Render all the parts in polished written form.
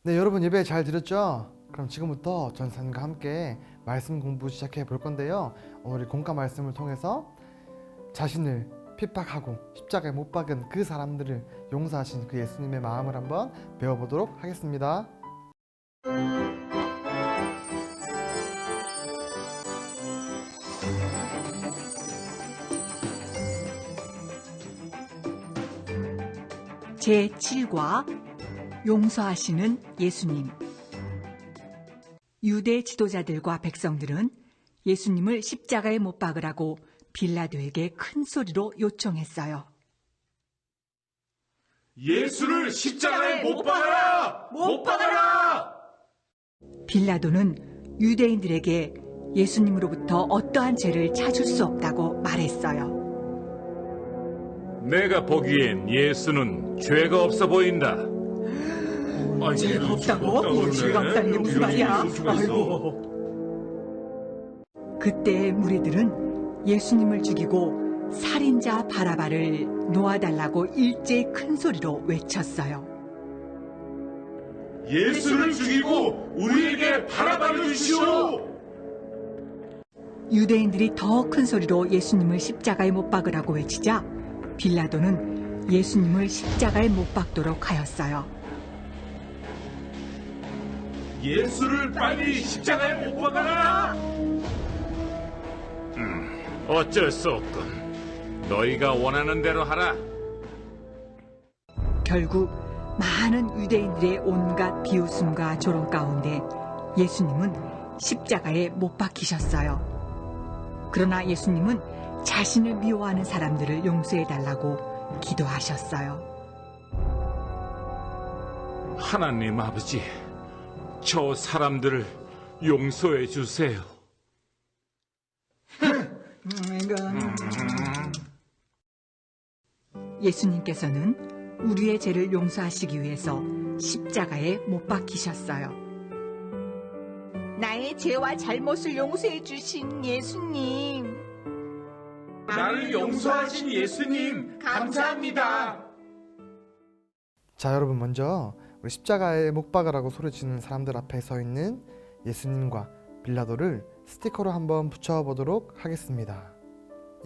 네, 여러분 예배 잘 드렸죠? 그럼 지금부터 전사님과 함께 말씀 공부 시작해 볼 건데요. 오늘 이 공과 말씀을 통해서 자신을 핍박하고 십자가에 못 박은 그 사람들을 용서하신 그 예수님의 마음을 한번 배워보도록 하겠습니다. 제7과 용서하시는 예수님. 유대 지도자들과 백성들은 예수님을 십자가에 못 박으라고 빌라도에게 큰 소리로 요청했어요. 예수를 십자가에 못 박아라! 못 박아라! 빌라도는 유대인들에게 예수님으로부터 어떠한 죄를 찾을 수 없다고 말했어요. 내가 보기엔 예수는 죄가 없어 보인다. 죄가 없다고? 죄가 없다는 게 무슨 말이야? 아이고. 그때 무리들은 예수님을 죽이고 살인자 바라바를 놓아달라고 일제히 큰 소리로 외쳤어요. 예수를 죽이고 우리에게 바라바를 주시오! 유대인들이 더 큰 소리로 예수님을 십자가에 못 박으라고 외치자 빌라도는 예수님을 십자가에 못 박도록 하였어요. 예수를 빨리 십자가에 못 박아라! 어쩔 수 없군. 너희가 원하는 대로 하라. 결국 많은 유대인들의 온갖 비웃음과 조롱 가운데 예수님은 십자가에 못 박히셨어요. 그러나 예수님은 자신을 미워하는 사람들을 용서해달라고 기도하셨어요. 하나님 아버지, 저 사람들을 용서해 주세요. 예수님께서는 우리의 죄를 용서하시기 위해서 십자가에 못 박히셨어요. 나의 죄와 잘못을 용서해 주신 예수님. 나를 용서하신 예수님, 감사합니다. 자, 여러분 먼저 우리 십자가에 못 박으라고 소리치는 사람들 앞에 서 있는 예수님과 빌라도를 스티커로 한번 붙여보도록 하겠습니다.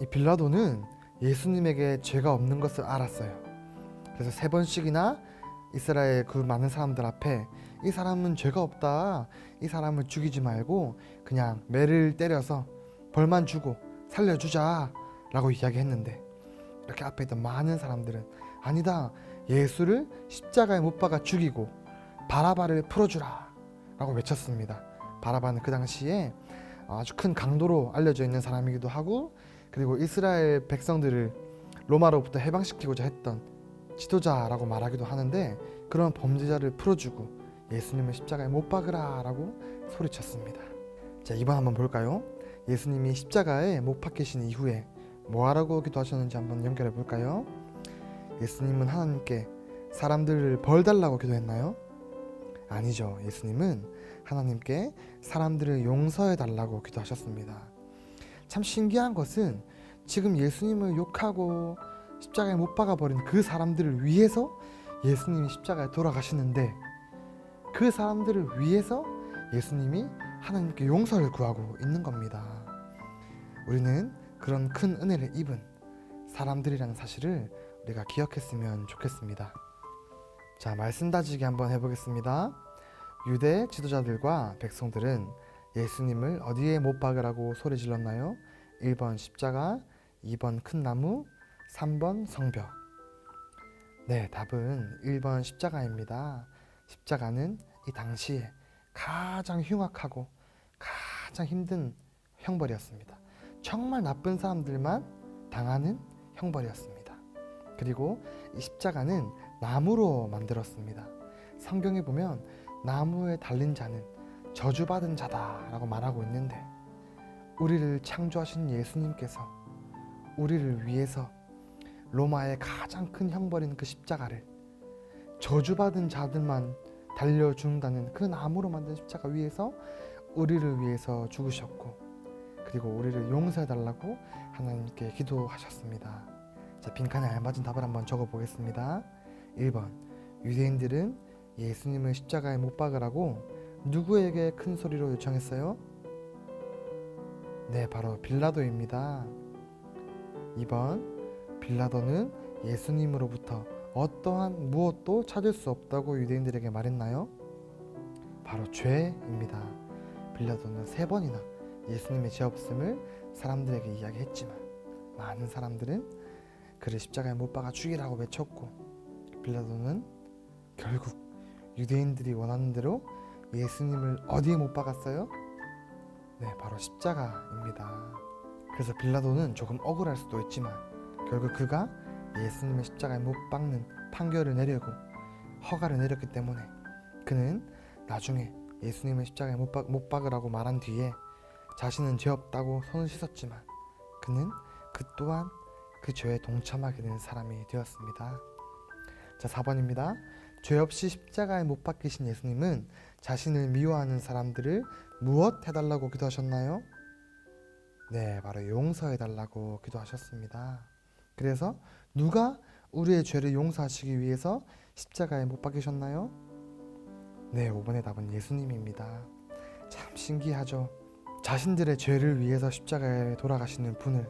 이 빌라도는 예수님에게 죄가 없는 것을 알았어요. 그래서 3번씩이나 이스라엘 그 많은 사람들 앞에 이 사람은 죄가 없다, 이 사람을 죽이지 말고 그냥 매를 때려서 벌만 주고 살려주자 라고 이야기했는데, 이렇게 앞에 있던 많은 사람들은 아니다, 예수를 십자가에 못 박아 죽이고 바라바를 풀어주라 라고 외쳤습니다. 바라바는 그 당시에 아주 큰 강도로 알려져 있는 사람이기도 하고, 그리고 이스라엘 백성들을 로마로부터 해방시키고자 했던 지도자라고 말하기도 하는데, 그런 범죄자를 풀어주고 예수님을 십자가에 못 박으라 라고 소리쳤습니다. 자, 2번 한번 볼까요? 예수님이 십자가에 못 박히신 이후에 뭐 하라고 기도하셨는지 한번 연결해 볼까요? 예수님은 하나님께 사람들을 벌 달라고 기도했나요? 아니죠. 예수님은 하나님께 사람들을 용서해 달라고 기도하셨습니다. 참 신기한 것은 지금 예수님을 욕하고 십자가에 못 박아버린 그 사람들을 위해서 예수님이 십자가에 돌아가시는데, 그 사람들을 위해서 예수님이 하나님께 용서를 구하고 있는 겁니다. 우리는 그런 큰 은혜를 입은 사람들이라는 사실을 우리가 기억했으면 좋겠습니다. 자, 말씀 다지기 한번 해보겠습니다. 유대 지도자들과 백성들은 예수님을 어디에 못 박으라고 소리 질렀나요? 1번 십자가, 2번 큰 나무, 3번 성벽. 네, 답은 1번 십자가입니다. 십자가는 이 당시에 가장 흉악하고 가장 힘든 형벌이었습니다. 정말 나쁜 사람들만 당하는 형벌이었습니다. 그리고 이 십자가는 나무로 만들었습니다. 성경에 보면 나무에 달린 자는 저주받은 자다라고 말하고 있는데, 우리를 창조하신 예수님께서 우리를 위해서 로마의 가장 큰 형벌인 그 십자가를 저주받은 자들만 달려 죽는다는 그 나무로 만든 십자가 위에서 우리를 위해서 죽으셨고, 그리고 우리를 용서해달라고 하나님께 기도하셨습니다. 자, 빈칸에 알맞은 답을 한번 적어보겠습니다. 1번, 유대인들은 예수님을 십자가에 못 박으라고 누구에게 큰 소리로 요청했어요? 네, 바로 빌라도입니다. 2번, 빌라도는 예수님으로부터 어떠한 무엇도 찾을 수 없다고 유대인들에게 말했나요? 바로 죄입니다. 빌라도는 3번이나 예수님의 죄 없음을 사람들에게 이야기했지만 많은 사람들은 그를 십자가에 못 박아 죽이라고 외쳤고, 빌라도는 결국 유대인들이 원하는 대로 예수님을 어디에 못 박았어요? 네, 바로 십자가입니다. 그래서 빌라도는 조금 억울할 수도 있지만 결국 그가 예수님을 십자가에 못 박는 판결을 내려고 허가를 내렸기 때문에 그는 나중에 예수님을 십자가에 못 박으라고 말한 뒤에 자신은 죄 없다고 손을 씻었지만 그는 그 또한 그 죄에 동참하게 되는 사람이 되었습니다. 자, 4번입니다. 죄 없이 십자가에 못 박히신 예수님은 자신을 미워하는 사람들을 무엇 해달라고 기도하셨나요? 네, 바로 용서해달라고 기도하셨습니다. 그래서 누가 우리의 죄를 용서하시기 위해서 십자가에 못 박히셨나요? 네, 5번의 답은 예수님입니다. 참 신기하죠. 자신들의 죄를 위해서 십자가에 돌아가시는 분을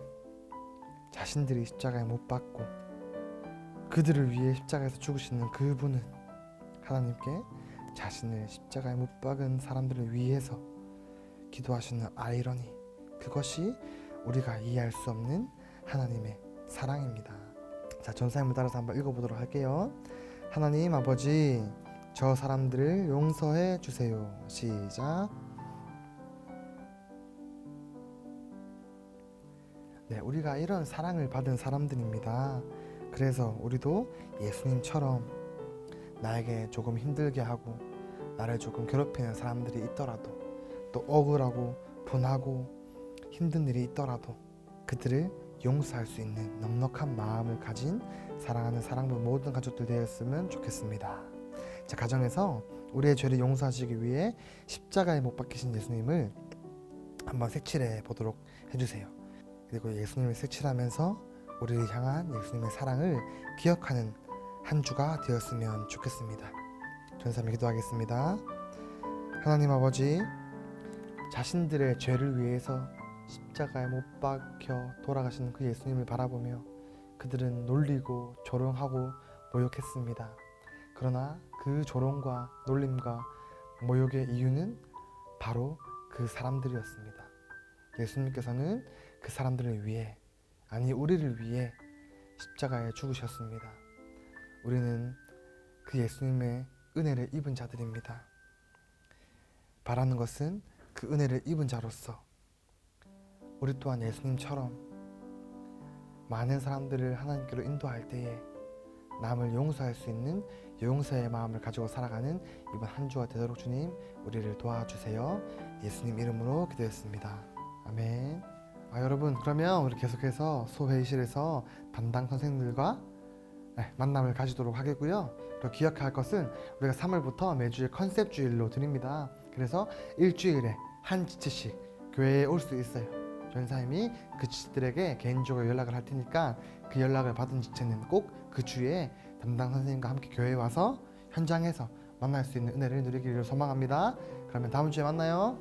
자신들이 십자가에 못 박고 그들을 위해 십자가에서 죽으시는 그분은 하나님께 자신을 십자가에 못 박은 사람들을 위해서 기도하시는 아이러니, 그것이 우리가 이해할 수 없는 하나님의 사랑입니다. 자, 전사님을 따라서 한번 읽어보도록 할게요. 하나님 아버지, 저 사람들을 용서해 주세요. 시작. 네, 우리가 이런 사랑을 받은 사람들입니다. 그래서 우리도 예수님처럼 나에게 조금 힘들게 하고 나를 조금 괴롭히는 사람들이 있더라도, 또 억울하고 분하고 힘든 일이 있더라도 그들을 용서할 수 있는 넉넉한 마음을 가진 사랑하는 사랑부 모든 가족들 되었으면 좋겠습니다. 자, 가정에서 우리의 죄를 용서하시기 위해 십자가에 못 박히신 예수님을 한번 색칠해 보도록 해주세요. 그리고 예수님을 색칠하면서 우리를 향한 예수님의 사랑을 기억하는 한 주가 되었으면 좋겠습니다. 전사님 기도하겠습니다. 하나님 아버지, 자신들의 죄를 위해서 십자가에 못 박혀 돌아가시는 그 예수님을 바라보며 그들은 놀리고 조롱하고 모욕했습니다. 그러나 그 조롱과 놀림과 모욕의 이유는 바로 그 사람들이었습니다. 예수님께서는 그 사람들을 위해, 아니 우리를 위해 십자가에 죽으셨습니다. 우리는 그 예수님의 은혜를 입은 자들입니다. 바라는 것은 그 은혜를 입은 자로서 우리 또한 예수님처럼 많은 사람들을 하나님께로 인도할 때에 남을 용서할 수 있는 용서의 마음을 가지고 살아가는 이번 한 주가 되도록 주님 우리를 도와주세요. 예수님 이름으로 기도했습니다. 아멘. 여러분, 그러면 우리 계속해서 소회의실에서 담당 선생님들과 만남을 가지도록 하겠고요. 또 기억할 것은 우리가 3월부터 매주일 컨셉 주일로 드립니다. 그래서 일주일에 한 지체씩 교회에 올 수 있어요. 전사님이 그 지체들에게 개인적으로 연락을 할 테니까 그 연락을 받은 지체는 꼭 그 주에 담당 선생님과 함께 교회에 와서 현장에서 만날 수 있는 은혜를 누리기를 소망합니다. 그러면 다음 주에 만나요.